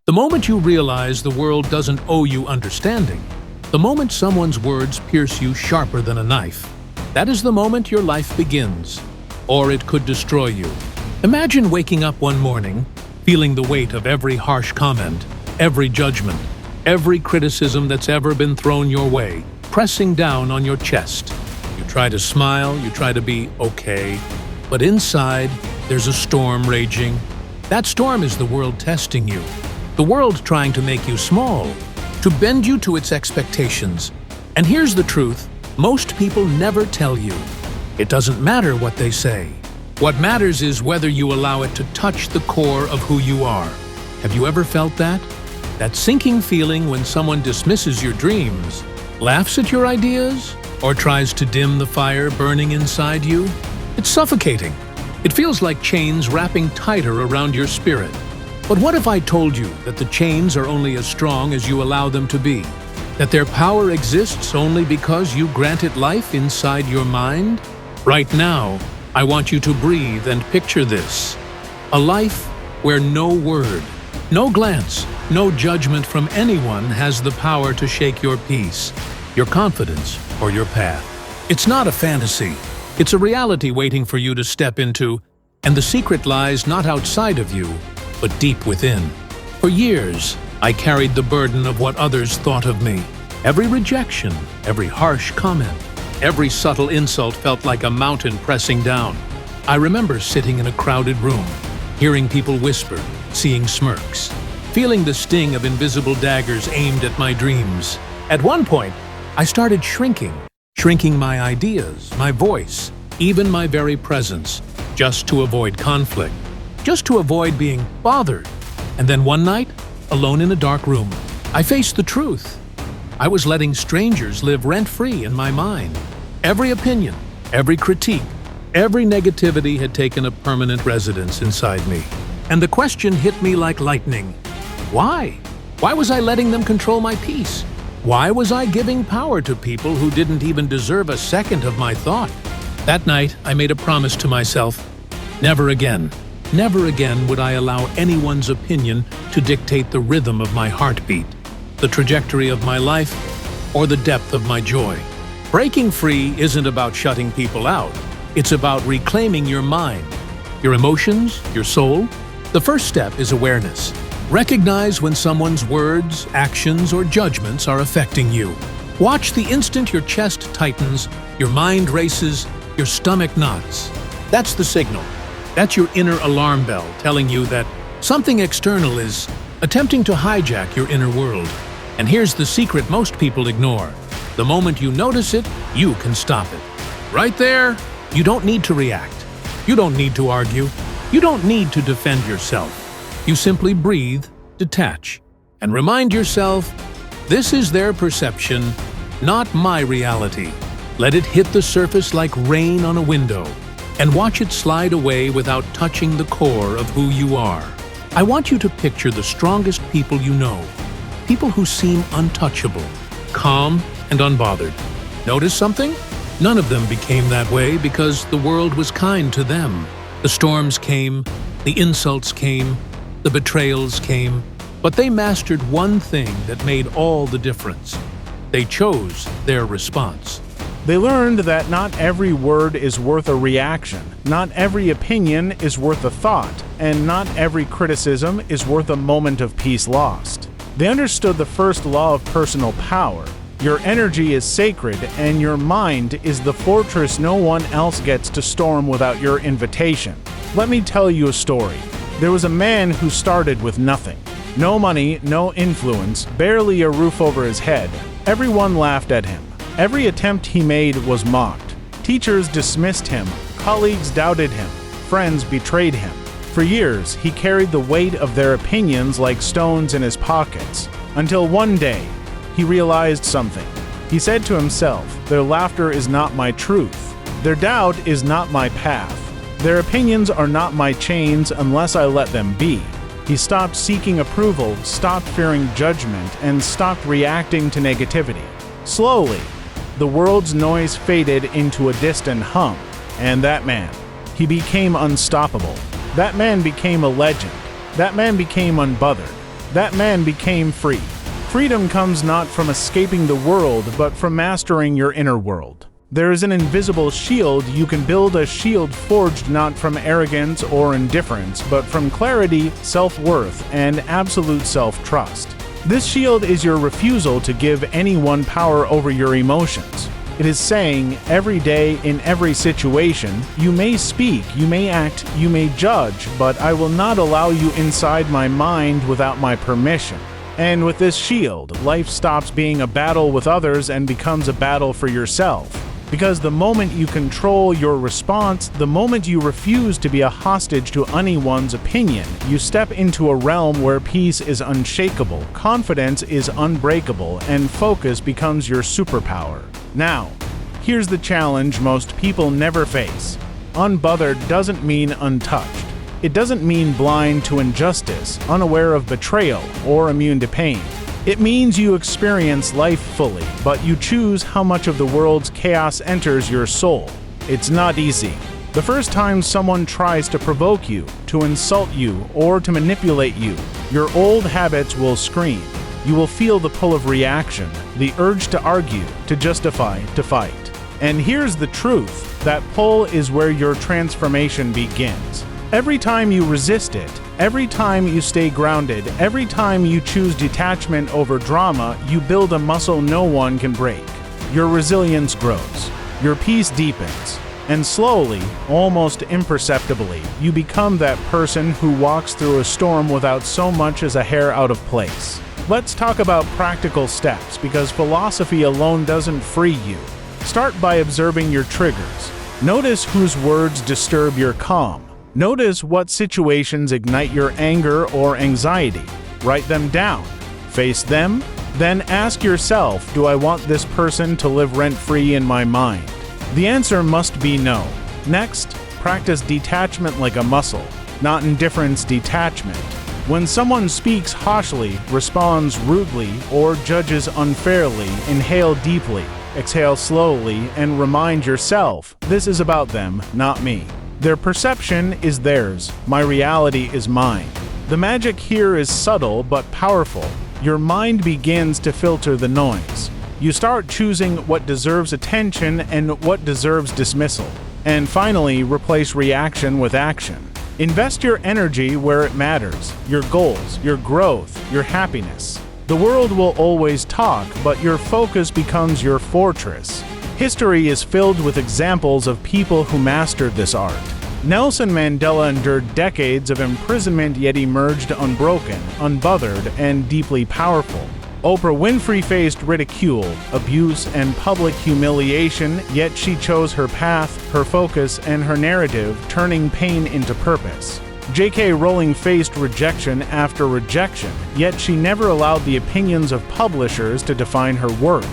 The moment you realize the world doesn't owe you understanding, the moment someone's words pierce you sharper than a knife, that is the moment your life begins, or it could destroy you. Imagine waking up one morning, feeling the weight of every harsh comment, every judgment, every criticism that's ever been thrown your way, pressing down on your chest. You try to smile, you try to be okay, but inside, there's a storm raging. That storm is the world testing you. The world trying to make you small, to bend you to its expectations. And here's the truth, most people never tell you. It doesn't matter what they say. What matters is whether you allow it to touch the core of who you are. Have you ever felt that? That sinking feeling when someone dismisses your dreams, laughs at your ideas, or tries to dim the fire burning inside you? It's suffocating. It feels like chains wrapping tighter around your spirit. But what if I told you that the chains are only as strong as you allow them to be? That their power exists only because you grant it life inside your mind? Right now, I want you to breathe and picture this. A life where no word, no glance, no judgment from anyone has the power to shake your peace, your confidence, or your path. It's not a fantasy. It's a reality waiting for you to step into, and the secret lies not outside of you, but deep within. For years, I carried the burden of what others thought of me. Every rejection, every harsh comment, every subtle insult felt like a mountain pressing down. I remember sitting in a crowded room, hearing people whisper, seeing smirks, feeling the sting of invisible daggers aimed at my dreams. At one point, I started shrinking my ideas, my voice, even my very presence, just to avoid conflict, just to avoid being bothered. And then one night, alone in a dark room, I faced the truth. I was letting strangers live rent-free in my mind. Every opinion, every critique, every negativity had taken a permanent residence inside me. And the question hit me like lightning. Why? Why was I letting them control my peace? Why was I giving power to people who didn't even deserve a second of my thought? That night, I made a promise to myself. Never again. Never again would I allow anyone's opinion to dictate the rhythm of my heartbeat, the trajectory of my life, or the depth of my joy. Breaking free isn't about shutting people out. It's about reclaiming your mind, your emotions, your soul. The first step is awareness. Recognize when someone's words, actions, or judgments are affecting you. Watch the instant your chest tightens, your mind races, your stomach knots. That's the signal. That's your inner alarm bell telling you that something external is attempting to hijack your inner world. And here's the secret most people ignore. The moment you notice it, you can stop it. Right there, you don't need to react. You don't need to argue. You don't need to defend yourself. You simply breathe, detach, and remind yourself, this is their perception, not my reality. Let it hit the surface like rain on a window, and watch it slide away without touching the core of who you are. I want you to picture the strongest people you know, people who seem untouchable, calm, and unbothered. Notice something? None of them became that way because the world was kind to them. The storms came, the insults came, the betrayals came, but they mastered one thing that made all the difference. They chose their response. They learned that not every word is worth a reaction, not every opinion is worth a thought, and not every criticism is worth a moment of peace lost. They understood the first law of personal power. Your energy is sacred, and your mind is the fortress no one else gets to storm without your invitation. Let me tell you a story. There was a man who started with nothing. No money, no influence, barely a roof over his head. Everyone laughed at him. Every attempt he made was mocked. Teachers dismissed him. Colleagues doubted him. Friends betrayed him. For years, he carried the weight of their opinions like stones in his pockets. Until one day, he realized something. He said to himself, their laughter is not my truth. Their doubt is not my path. Their opinions are not my chains unless I let them be. He stopped seeking approval, stopped fearing judgment, and stopped reacting to negativity. Slowly, the world's noise faded into a distant hum, and that man, he became unstoppable. That man became a legend. That man became unbothered. That man became free. Freedom comes not from escaping the world, but from mastering your inner world. There is an invisible shield. You can build a shield forged not from arrogance or indifference, but from clarity, self-worth, and absolute self-trust. This shield is your refusal to give anyone power over your emotions. It is saying, every day, in every situation, you may speak, you may act, you may judge, but I will not allow you inside my mind without my permission. And with this shield, life stops being a battle with others and becomes a battle for yourself. Because the moment you control your response, the moment you refuse to be a hostage to anyone's opinion, you step into a realm where peace is unshakable, confidence is unbreakable, and focus becomes your superpower. Now, here's the challenge most people never face. Unbothered doesn't mean untouched. It doesn't mean blind to injustice, unaware of betrayal, or immune to pain. It means you experience life fully, but you choose how much of the world's chaos enters your soul. It's not easy. The first time someone tries to provoke you, to insult you, or to manipulate you, your old habits will scream. You will feel the pull of reaction, the urge to argue, to justify, to fight. And here's the truth: that pull is where your transformation begins. Every time you resist it, every time you stay grounded, every time you choose detachment over drama, you build a muscle no one can break. Your resilience grows, your peace deepens, and slowly, almost imperceptibly, you become that person who walks through a storm without so much as a hair out of place. Let's talk about practical steps, because philosophy alone doesn't free you. Start by observing your triggers. Notice whose words disturb your calm. Notice what situations ignite your anger or anxiety. Write them down. Face them. Then ask yourself, do I want this person to live rent-free in my mind? The answer must be no. Next, practice detachment like a muscle, not indifference detachment. When someone speaks harshly, responds rudely, or judges unfairly, inhale deeply, exhale slowly, and remind yourself, this is about them, not me. Their perception is theirs. My reality is mine. The magic here is subtle but powerful. Your mind begins to filter the noise. You start choosing what deserves attention and what deserves dismissal. And finally, replace reaction with action. Invest your energy where it matters: your goals, your growth, your happiness. The world will always talk, but your focus becomes your fortress. History is filled with examples of people who mastered this art. Nelson Mandela endured decades of imprisonment yet emerged unbroken, unbothered, and deeply powerful. Oprah Winfrey faced ridicule, abuse, and public humiliation, yet she chose her path, her focus, and her narrative, turning pain into purpose. J.K. Rowling faced rejection after rejection, yet she never allowed the opinions of publishers to define her worth.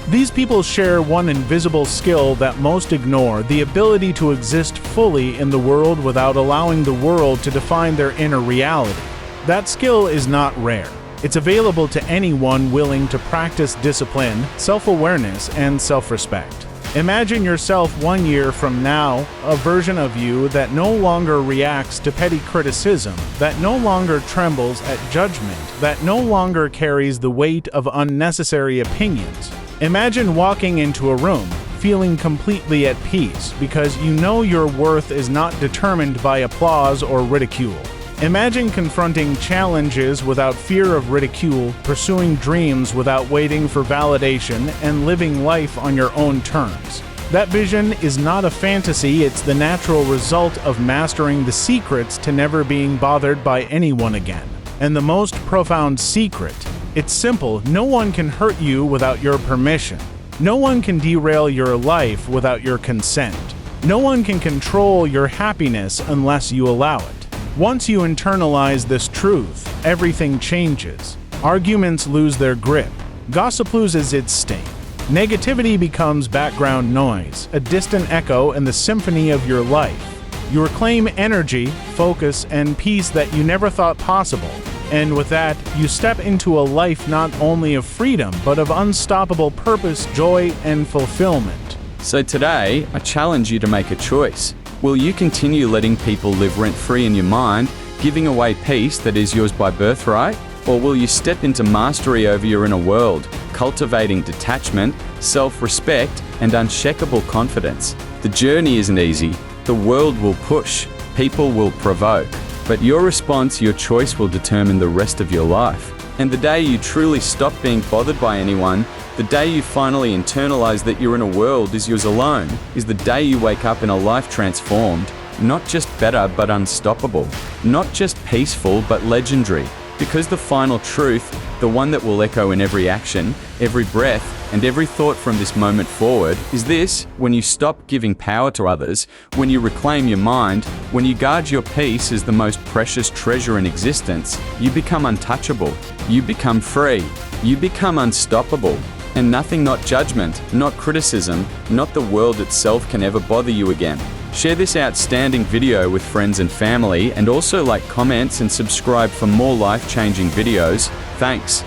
These people share one invisible skill that most ignore: the ability to exist fully in the world without allowing the world to define their inner reality. That skill is not rare. It's available to anyone willing to practice discipline, self-awareness, and self-respect. Imagine yourself 1 year from now, a version of you that no longer reacts to petty criticism, that no longer trembles at judgment, that no longer carries the weight of unnecessary opinions. Imagine walking into a room, feeling completely at peace, because you know your worth is not determined by applause or ridicule. Imagine confronting challenges without fear of ridicule, pursuing dreams without waiting for validation, and living life on your own terms. That vision is not a fantasy, it's the natural result of mastering the secrets to never being bothered by anyone again. And the most profound secret: it's simple. No one can hurt you without your permission. No one can derail your life without your consent. No one can control your happiness unless you allow it. Once you internalize this truth, everything changes. Arguments lose their grip. Gossip loses its sting. Negativity becomes background noise, a distant echo in the symphony of your life. You reclaim energy, focus, and peace that you never thought possible. And with that, you step into a life not only of freedom, but of unstoppable purpose, joy, and fulfillment. So today, I challenge you to make a choice. Will you continue letting people live rent-free in your mind, giving away peace that is yours by birthright? Or will you step into mastery over your inner world, cultivating detachment, self-respect, and unshakable confidence? The journey isn't easy. The world will push, people will provoke, but your response, your choice will determine the rest of your life. And the day you truly stop being bothered by anyone, the day you finally internalize that your inner world is yours alone, is the day you wake up in a life transformed, not just better but unstoppable, not just peaceful but legendary. Because the final truth, the one that will echo in every action, every breath, and every thought from this moment forward, is this: when you stop giving power to others, when you reclaim your mind, when you guard your peace as the most precious treasure in existence, you become untouchable, you become free, you become unstoppable. And nothing, not judgment, not criticism, not the world itself can ever bother you again. Share this outstanding video with friends and family, and also like, comments, and subscribe for more life-changing videos. Thanks.